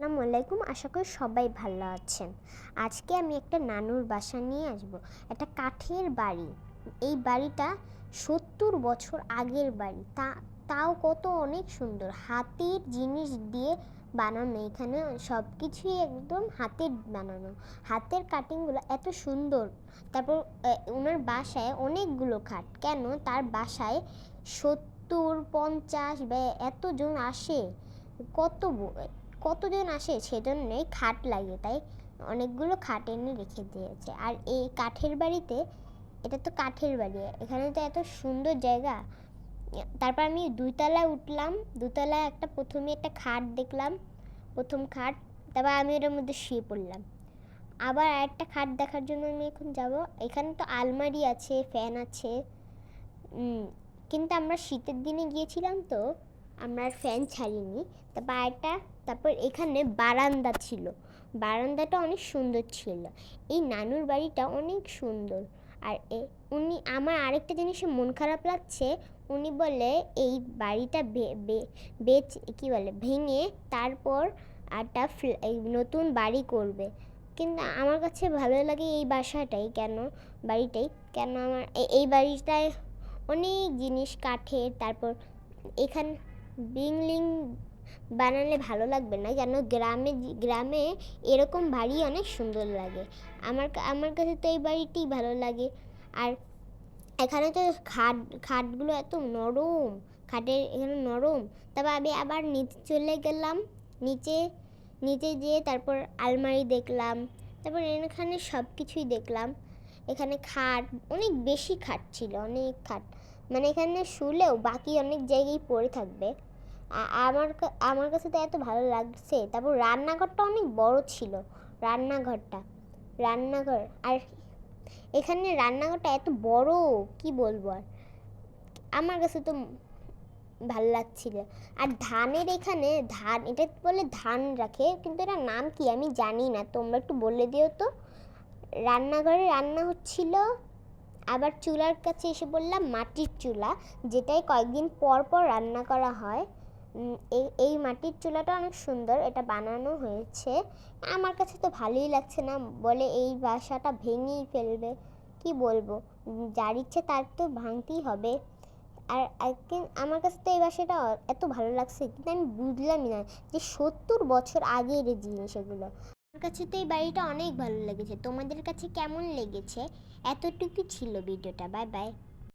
আসসালামু আলাইকুম। আশা করি সবাই ভালো আছেন। আজকে আমি একটা নানুর বাসা নিয়ে আসব। একটা কাঠের বাড়ি। এই বাড়িটা ৭০ বছর আগের বাড়ি। তাও কত অনেক সুন্দর। হাতের জিনিস দিয়ে বানানো। এখানে সব কিছুই একদম হাতের বানানো। হাতের কাটিংগুলো এত সুন্দর। তারপর ওনার বাসায় অনেকগুলো খাট। কেন তার বাসায় ৭০-৫০ বা এতজন আসে। কত কতজন আসে সেজন্যই খাট লাগে, তাই অনেকগুলো খাট এনে রেখে দিয়েছে। আর এই কাঠের বাড়িতে, এটা তো কাঠের বাড়ি, এখানে তো এত সুন্দর জায়গা। তারপর আমি দুইতলায় উঠলাম। দুতলায় প্রথমে একটা খাট দেখলাম, প্রথম খাট। তারপর আমি এটার মধ্যে শুয়ে পড়লাম। আবার আরেকটা খাট দেখার জন্য আমি এখন যাব। এখানে তো আলমারি আছে, ফ্যান আছে। কিন্তু আমরা শীতের দিনে গিয়েছিলাম, তো আমরা আর ফ্যান ছাড়িনি। তারপর এখানে বারান্দা ছিল। বারান্দাটা অনেক সুন্দর ছিল। এই নানুর বাড়িটা অনেক সুন্দর। আর আমার আরেকটা জিনিসে মন খারাপ লাগছে। উনি বলে এই বাড়িটা ভেঙে তারপর একটা নতুন বাড়ি করবে। কিন্তু আমার কাছে ভালো লাগে এই বাড়িটাই। কেন আমার এই বাড়িটায় অনেক জিনিস কাঠের। তারপর এখানে বিল্ডিং বানালে ভালো লাগবে না, কেন গ্রামে এরকম বাড়ি অনেক সুন্দর লাগে। আমার কাছে তো এই বাড়িটিই ভালো লাগে। আর এখানে তো খাটগুলো এত নরম, খাটের এখানে নরম। তারপর আমি আবার নিচে চলে গেলাম। নিচে নিচে যেয়ে তারপর আলমারি দেখলাম। তারপর এখানে সব কিছুই দেখলাম। এখানে খাট, অনেক বেশি খাট ছিল, অনেক খাট। মানে এখানে শুলেও বাকি অনেক জায়গায় পড়ে থাকবে। আমার কাছে তো এত ভালো লাগছে। তারপর রান্নাঘরটা অনেক বড় ছিল। রান্নাঘর আর এখানে রান্নাঘরটা এত বড়, কি বলবো আর। আমার কাছে তো ভালো লাগছিল। আর এটা বলে ধান রাখে, কিন্তু এটা নাম কি আমি জানি না, তোমরা একটু বলে দিও তো। রান্নাঘরে রান্না হচ্ছিল। আবার চুলার কাছে এসে বললাম, মাটির চুলা, যেটাই কয়েকদিন পর পর রান্না করা হয়। এই মাটির চুলাটা অনেক সুন্দর, এটা বানানো হয়েছে। আমার কাছে তো ভালোই লাগছে না, বলে এই বাসাটা ভেঙেই ফেলবে। কি বলবো, যার ইচ্ছে তার তো ভাঙতেই হবে। আর আমার কাছে তো এই বাসাটা এত ভালো লাগছে, কিন্তু আমি বুঝলামই না যে ৭০ বছর আগের এই জিনিস এগুলো। আমার কাছে তো এই বাড়িটা অনেক ভালো লেগেছে। তোমাদের কাছে কেমন লেগেছে? এতটুকু ছিল ভিডিওটা। Bye bye.